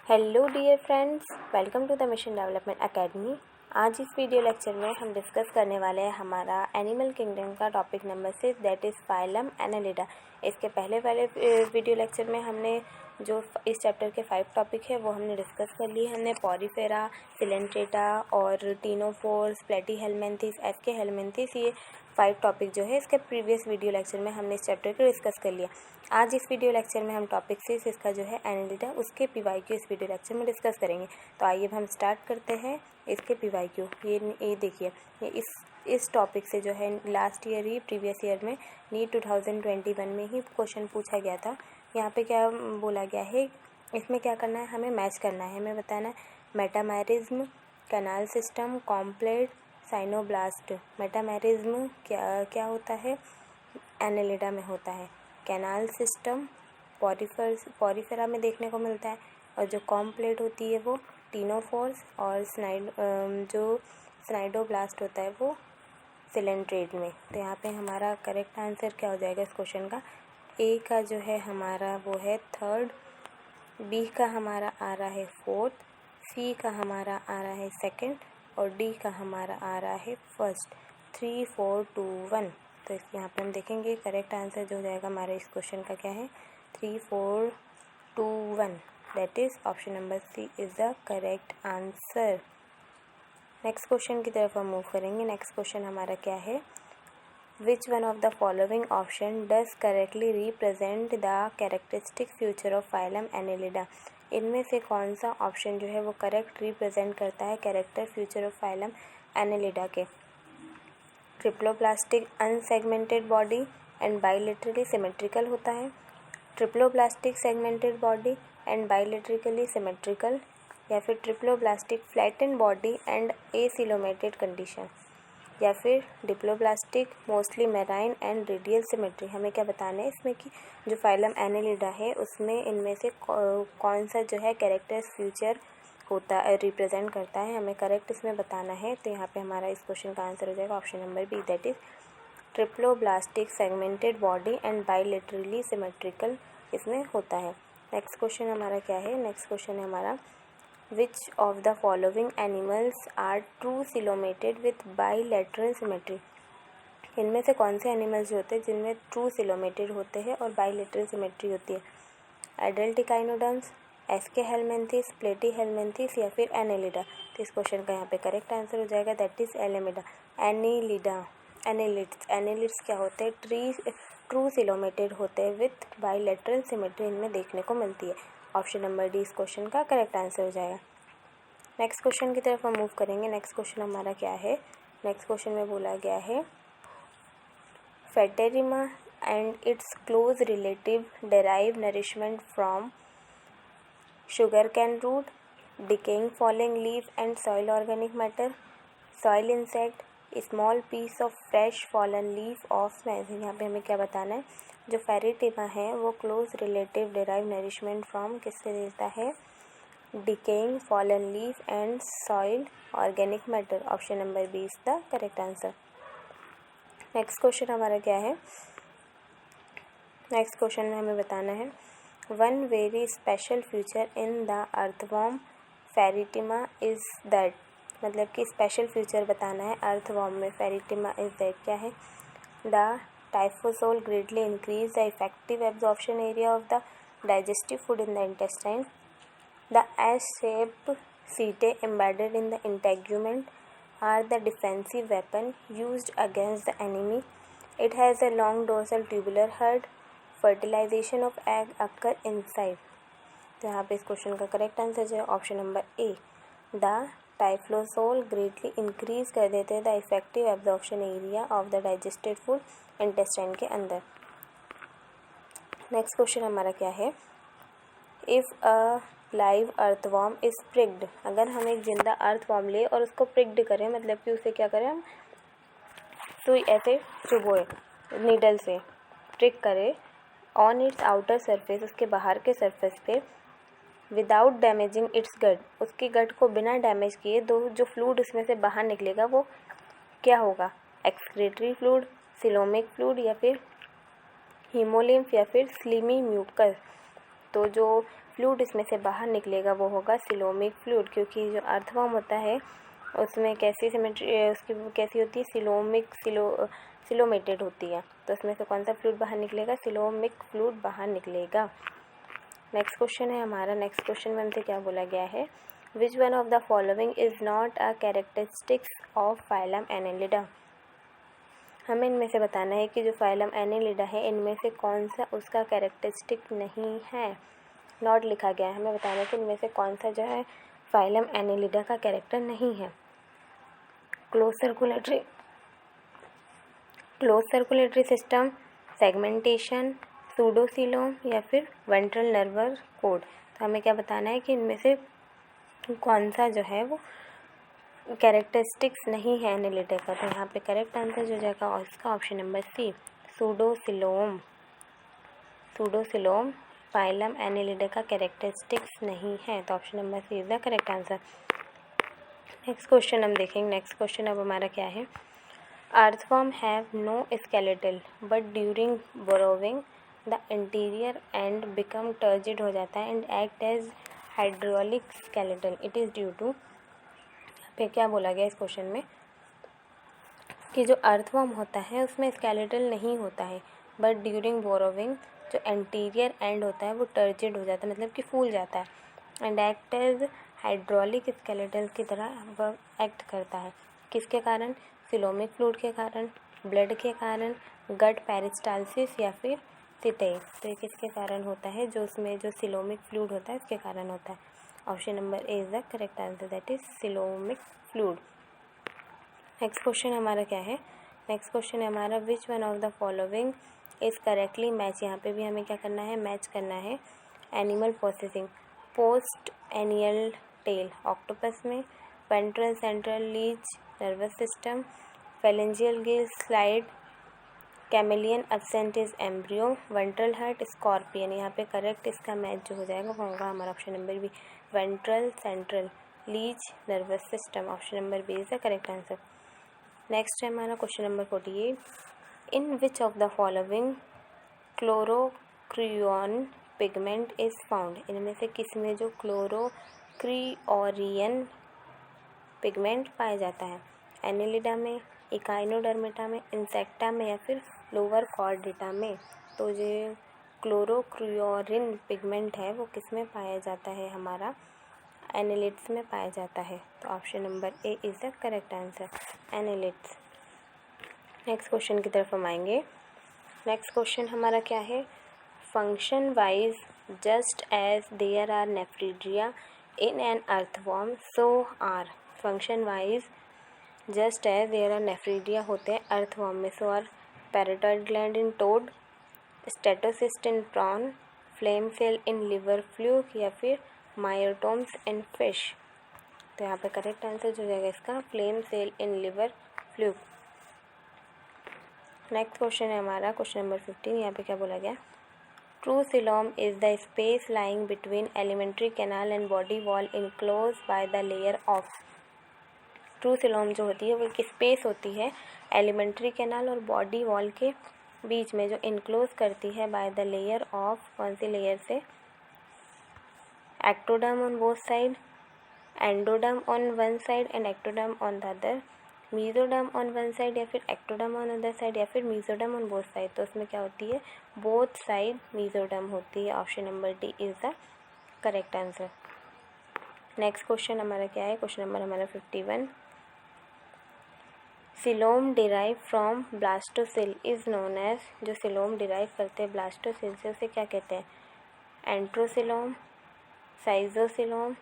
Hello dear friends, welcome to the mission development academy. आज इस video lecture में हम डिस्कस करने वाले हैं हमारा एनिमल किंगडम का topic number 6 that is phylum Annelida. इसके पहले वाले वीडियो लेक्चर में हमने जो इस चैप्टर के 5 टॉपिक है वो हमने डिस्कस कर लिए। हमने पॉरीफेरा, सिलेंट्रेटा और टीनोफोर्स, प्लेटीहेल्मिन्थेस, एस्केहेल्मिन्थेस, ये 5 टॉपिक जो है इसके प्रीवियस वीडियो लेक्चर में हमने इस चैप्टर को डिस्कस कर लिया। आज इस वीडियो लेक्चर में हम टॉपिक 6 इसका जो है एनालिडा उसके PYQ इस वीडियो लेक्चर में डिस्कस करेंगे। तो आइए अब हम स्टार्ट करते हैं इसके PYQ। ये देखिए, ये इस टॉपिक से जो है लास्ट ईयर ही प्रीवियस ईयर में नीट 2021 में ही क्वेश्चन पूछा गया था। यहाँ पे क्या बोला गया है, इसमें क्या करना है, हमें मैच करना है, हमें बताना है metamerism, canal system, complete, cnidoblast. Metamerism क्या होता है, एनालिडा में होता है। कैनाल सिस्टम पॉरीफेरा में देखने को मिलता है, और जो कॉम्प्लेट होती है वो टीनोफोर्स, और जो स्नाइडोब्लास्ट होता है वो सिलेंट्रेट में। तो यहाँ पे हमारा करेक्ट आंसर क्या हो जाएगा इस क्वेश्चन का, ए का जो है हमारा वो है 3rd, बी का हमारा आ रहा है 4th, सी का हमारा आ रहा है 2nd, और डी का हमारा आ रहा है 1st। 3 4 2 1। तो यहाँ पे हम देखेंगे करेक्ट आंसर जो हो जाएगा हमारे इस क्वेश्चन का क्या है, 3 4 2 1, that is option number C is the correct answer. Next question की तरफ हम मूव करेंगे। नेक्स्ट क्वेश्चन हमारा क्या है, which one of the following option does correctly represent the characteristic future of phylum Annelida. इनमें से कौन सा ऑप्शन जो है वो करेक्ट रिप्रेजेंट करता है character feature of phylum Annelida के। Triploblastic unsegmented body and bilaterally symmetrical होता है, triploblastic segmented body and bilaterally symmetrical, या फिर triploblastic flattened body and acoelomate condition, या फिर diploblastic mostly marine and radial symmetry. हमें क्या बताना है इसमें कि जो फाइलम एनालिडा है उसमें इनमें से कौन सा जो है कैरेक्टर्स फ्यूचर होता है रिप्रेजेंट करता है, हमें करेक्ट इसमें बताना है। तो यहाँ पे हमारा इस क्वेश्चन का आंसर हो जाएगा option number B, that is triploblastic segmented body and bilaterally symmetrical इसमें होता है। नेक्स्ट क्वेश्चन हमारा क्या है, नेक्स्ट क्वेश्चन है हमारा which of the following animals are true coelomate with bilateral symmetry. इनमें से कौन से एनिमल्स होते हैं जिनमें ट्रू सिलोमेटेड होते हैं और बाइलेटरल सिमेट्री होती है। एडल्ट इकाइनोडर्म्स, एस्केहेल्मिन्थेस, प्लेटीहेल्मिन्थेस, या फिर एनालिडा। तो इस क्वेश्चन का यहाँ पे करेक्ट आंसर हो जाएगा दैट इज़ एनालिडा। एनालिड्स क्या होते हैं, ट्रू सिलोमेटेड होते हैं विथ बाइलेटरल सिमेट्री इनमें देखने को मिलती है। ऑप्शन नंबर डी इस क्वेश्चन का करेक्ट आंसर हो जाएगा। नेक्स्ट क्वेश्चन की तरफ हम मूव करेंगे। नेक्स्ट क्वेश्चन हमारा क्या है, नेक्स्ट क्वेश्चन में बोला गया है Pheretima and its close relative derive nourishment from sugar cane root, decaying falling leaf and soil organic matter, soil insect, small piece of fresh fallen leaf of मैजिन। यहाँ पे हमें क्या बताना है, जो फेरिटिमा है वो close relative derive nourishment from किससे देता है, decaying fallen leaf and soil organic matter. Option number B is the correct answer. Next question हमारा क्या है, नेक्स्ट क्वेश्चन में हमें बताना है one very special feature in the earthworm Pheretima is that. मतलब कि स्पेशल फीचर बताना है अर्थवॉर्म में फेरिटिमा इज़ दैट क्या है, the typhlosole greatly increase the effective absorption area of the digestive food in the intestine, the S shaped setae embedded in the integument are the defensive weapon used against the enemy, it has a long dorsal tubular head, fertilization of egg occur inside. तो यहाँ पे इस question का correct answer जो है option number A, the typhlosole greatly increase कर देते हैं the effective absorption area of the digested food intestine के अंदर। नेक्स्ट क्वेश्चन हमारा क्या है, if a live earthworm is pricked. अगर हम एक जिंदा अर्थवॉर्म ले और उसको प्रिक्ड करें, मतलब कि उसे क्या करें, हम सुई ऐसे चुभोए नीडल से प्रिक करें ऑन इट्स आउटर सरफेस, उसके बाहर के सरफेस पे, विदाउट डैमेजिंग इट्स गट, उसकी गट को बिना डैमेज किए जो फ्लूइड उसमें से बाहर निकलेगा वो क्या होगा, एक्सक्रीटरी फ्लूइड, सिलोमिक फ्लूइड, या फिर हीमोलिम्फ, या फिर स्लिमी म्यूकस। तो जो फ्लूइड इसमें से बाहर निकलेगा वो होगा सिलोमिक फ्लूइड, क्योंकि जो अर्थवर्म होता है उसमें कैसी सिमेट्री उसकी कैसी होती है, सिलोमेटेड होती है। तो उसमें से कौन सा फ्लूइड बाहर निकलेगा, सिलोमिक फ्लूइड बाहर निकलेगा। नेक्स्ट क्वेश्चन है हमारा। नेक्स्ट क्वेश्चन में हमसे क्या बोला गया है, which one of the following is not a characteristics of phylum Annelida. हमें इनमें से बताना है कि जो फाइलम एनेलिडा है इनमें से कौन सा उसका कैरेक्टरिस्टिक नहीं है। नॉट लिखा गया है, हमें बताना है कि इनमें से कौन सा जो है फाइलम एनेलिडा का कैरेक्टर नहीं है। Close circulatory system, segmentation, pseudocoelom या फिर वेंट्रल नर्वस कोड। तो हमें क्या बताना है कि इनमें से कौन सा जो है वो कैरेक्टरिस्टिक्स नहीं है एनेलिडा का। तो यहाँ पे करेक्ट आंसर जो जाएगा और इसका option number C, pseudocoelom phylum Annelida का कैरेक्टरिस्टिक्स नहीं है। तो option number C is the correct answer. Next question हम देखेंगे। नेक्स्ट क्वेश्चन अब हमारा क्या है, earthworm have no skeletal but during burrowing the interior end become turgid हो जाता है and act as hydraulic skeletal, it is due to. पे क्या बोला गया इस क्वेश्चन में कि जो अर्थवर्म होता है उसमें स्केलेटल नहीं होता है, बट ड्यूरिंग बोरोविंग जो एंटीरियर एंड होता है वो टर्जिड हो जाता है, मतलब कि फूल जाता है, and act as hydraulic skeletal की तरह वह एक्ट करता है। किसके कारण, सिलोमिक फ्लूइड के कारण, ब्लड के कारण, गट पेरिस्टालसिस या फिर सिटेज। तो ये किसके कारण होता है, जो उसमें जो सिलोमिक फ्लूइड होता है इसके कारण होता है। Option number A is the correct answer, that is coelomic fluid. Next question हमारा क्या है, नेक्स्ट क्वेश्चन है हमारा, which one of the following is correctly match. यहाँ पे भी हमें क्या करना है, मैच करना है। Animal processing, post anal tail octopus में, ventral central leech nervous system, pharyngeal gill slits chameleon absent is embryo, ventral heart scorpion. यहाँ पे करेक्ट इसका मैच जो हो जाएगा वो होगा हमारा option number B, ventral central leech nervous system. Option number B is the correct answer. Next है हमारा question number 48, in which of the following chlorocruorin pigment is found. इनमें से किस में जो क्लोरोक्रियोरियन पिगमेंट पाया जाता है, एनेलिडा में, इकाइनोडर्मेटा में, इंसेक्टा में या फिर लोअर कॉर्डेटा में। तो जो क्लोरोक्रियोरिन पिगमेंट है वो किस में पाया जाता है, हमारा एनेलिड्स में पाया जाता है। तो option number A is the correct answer, annelids. Next question की तरफ हम आएंगे। नेक्स्ट क्वेश्चन हमारा क्या है, function wise just as there are nephridia in an earthworm so are. Function wise just as there are nephridia होते हैं earthworm में, so are parotid gland in toad, statocyst in prawn, flame cell in liver fluke या फिर myotomes in fish. तो यहाँ पे correct answer जो जाएगा इसका flame cell in liver fluke. Next question है हमारा क्वेश्चन नंबर 15। यहाँ पे क्या बोला गया, true coelom is the space lying between alimentary canal and body wall enclose by the layer of. True coelom जो होती है वो एक स्पेस होती है एलिमेंट्री कैनाल और बॉडी वॉल के बीच में, जो इनक्लोज करती है बाय द लेयर ऑफ, कौन सी लेयर से, ectoderm on both side, endoderm on one side and ectoderm on the other, mesoderm on one side या फिर एक्टोडर्म ऑन अदर साइड या फिर मीजोडर्म ऑन बोथ साइड। तो उसमें क्या होती है, बोथ साइड मीजोडर्म होती है। Option number D is the correct answer. Next question हमारा क्या है, क्वेश्चन नंबर हमारा 51, coelom derive from blastocoel is known as. जो सिलोम डिराइव करते हैं ब्लास्टोसिल से उसे क्या कहते हैं, एंट्रोसिलोम, साइजोसिलोम,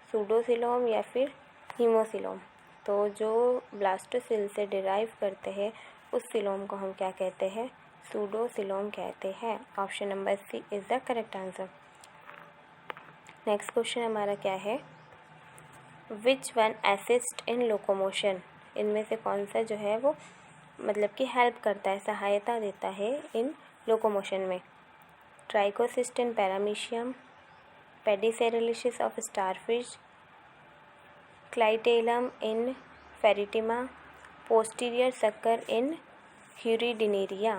सूडोसिलोम या फिर हीमोसिलोम। तो जो ब्लास्टोसिल से डिराइव करते हैं उस सिलोम को हम क्या कहते हैं, सूडोसिलोम कहते हैं। Option number C is the correct answer. Next question हमारा क्या है, which one assist in locomotion. इनमें से कौन सा जो है वो मतलब कि हेल्प करता है, सहायता देता है इन लोकोमोशन में, trichocyst in paramecium, pedicellariae of starfish, clitellum in Pheretima, posterior sucker in Hirudinaria.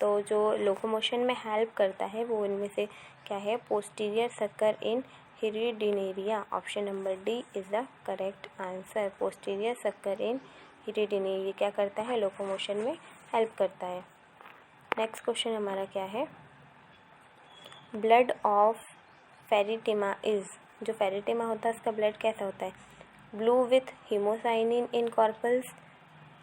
तो जो लोकोमोशन में हेल्प करता है वो इनमें से क्या है? Posterior sucker in Hirudinaria. Option number D is the correct answer. Posterior sucker in Hirudinaria क्या करता है? लोकोमोशन में हेल्प करता है। नेक्स्ट क्वेश्चन हमारा क्या है? ब्लड ऑफ फेरिटिमा इज़, जो फेरिटिमा होता है उसका ब्लड कैसा होता है? Blue with haemocyanin in कॉर्पल्स,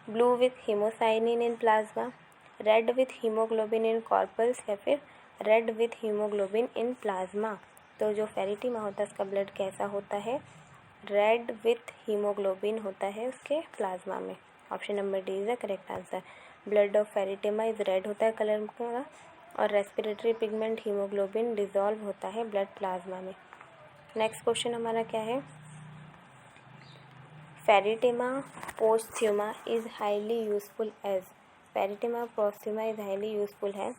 blue with haemocyanin in plasma, red with haemoglobin इन कॉर्पल्स या फिर red with haemoglobin in plasma. तो जो फेरिटिमा होता है उसका ब्लड कैसा होता है? रेड विथ हीमोग्लोबिन होता है उसके प्लाज्मा में। Option number D is the correct answer. Blood of Pheretima is red होता है कलर का, और रेस्पिरेटरी पिगमेंट हीमोग्लोबिन डिज़ोल्व होता है ब्लड प्लाज्मा में। नेक्स्ट क्वेश्चन हमारा क्या है? Pheretima posthuma is highly useful as, pheretima posthuma is highly useful है।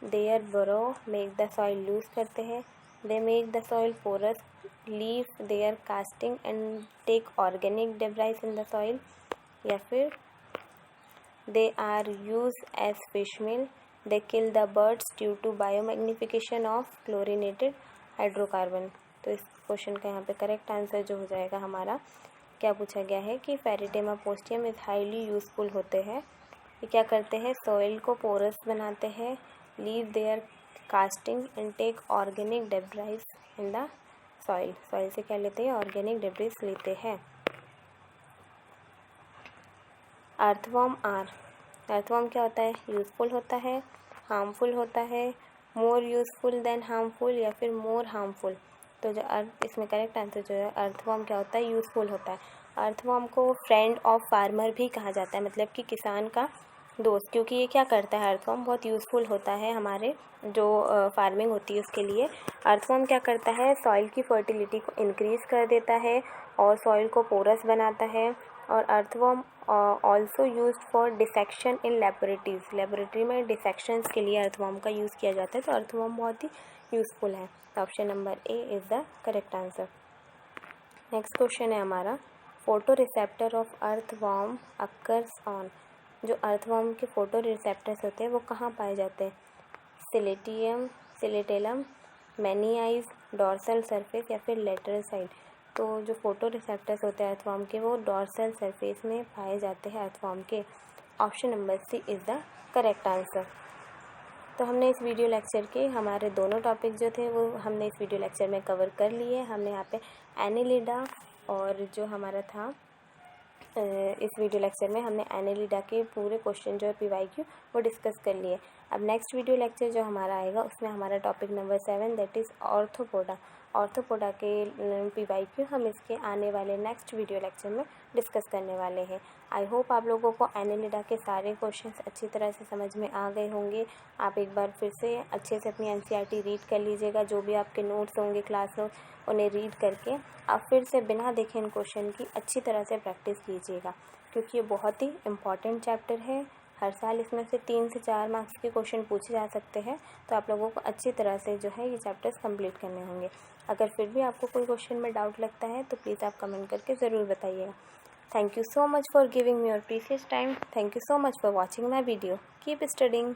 Their burrow make the soil loose करते हैं, they make the soil porous, leave their casting and take organic debris in the soil, या फिर they are use as fish meal, they kill the birds due to biomagnification of chlorinated hydrocarbon. तो इस question का यहाँ पे correct answer जो हो जाएगा हमारा, क्या पूछा गया है कि फेरिटिमा पोस्टियम इज़ हाईली यूजफुल होते हैं। ये क्या करते हैं? सॉइल को पोरस बनाते हैं, leave their casting and take organic debris in the soil, soil से क्या लेते हैं? ऑर्गेनिक डेब्रिस लेते हैं। अर्थवॉर्म आर, अर्थवॉर्म क्या होता है? यूज़फुल होता है, हार्मफुल होता है, मोर यूज़फुल देन हार्मफुल या फिर मोर हार्मफुल। तो जो इसमें करेक्ट आंसर जो है अर्थवॉर्म क्या होता है? यूज़फुल होता है। अर्थवॉर्म को फ्रेंड ऑफ फार्मर भी कहा जाता है, मतलब कि किसान का दोस्त, क्योंकि ये क्या करता है? अर्थवॉर्म बहुत यूज़फुल होता है हमारे जो फार्मिंग होती है उसके लिए। अर्थवॉर्म क्या करता है? सॉइल की फर्टिलिटी को इंक्रीज़ कर देता है और सॉइल को पोरस बनाता है। और earthworm also used for dissection in laboratories, laboratory में डिसेक्शंस के लिए अर्थवॉर्म का यूज़ किया जाता है। तो अर्थवॉर्म बहुत ही यूज़फुल है। तो option number A is the correct answer. Next question है हमारा, photo receptor of earthworm occurs on, जो अर्थवॉर्म के फोटो रिसेप्टर्स होते हैं वो कहाँ पाए जाते हैं? सिलेटियम, सिलेटेलम, मैनियाइज, डॉर्सल सरफेस या फिर लेटरल साइड। तो जो फोटो रिसेप्टर्स होते हैं अर्थवॉर्म के वो डॉर्सल सरफेस में पाए जाते हैं अर्थवॉर्म के। Option number C is the correct answer. तो हमने इस वीडियो लेक्चर के हमारे दोनों टॉपिक जो थे वो हमने इस वीडियो लेक्चर में कवर कर लिए। हमने यहाँ पे एनेलिडा और जो हमारा था इस वीडियो लेक्चर में हमने एनेलिडा के पूरे क्वेश्चन जो है PYQ वो डिस्कस कर लिए। अब नेक्स्ट वीडियो लेक्चर जो हमारा आएगा उसमें हमारा topic number 7 that is arthropoda, arthropoda के PYQ हम इसके आने वाले नेक्स्ट वीडियो लेक्चर में डिस्कस करने वाले हैं। आई होप आप लोगों को एनेलिडा के सारे क्वेश्चंस अच्छी तरह से समझ में आ गए होंगे। आप एक बार फिर से अच्छे से अपनी NCERT रीड कर लीजिएगा, जो भी आपके नोट्स होंगे क्लास नोट्स उन्हें रीड करके आप फिर से बिना देखे इन क्वेश्चन की अच्छी तरह से प्रैक्टिस कीजिएगा, क्योंकि ये बहुत ही इम्पॉर्टेंट चैप्टर है। हर साल इसमें से 3 से 4 मार्क्स के क्वेश्चन पूछे जा सकते हैं। तो आप लोगों को अच्छी तरह से जो है ये चैप्टर्स कंप्लीट करने होंगे। अगर फिर भी आपको कोई क्वेश्चन में डाउट लगता है तो प्लीज़ आप कमेंट करके ज़रूर बताइएगा। Thank you so much for giving me your precious time. Thank you so much for watching my video. Keep studying.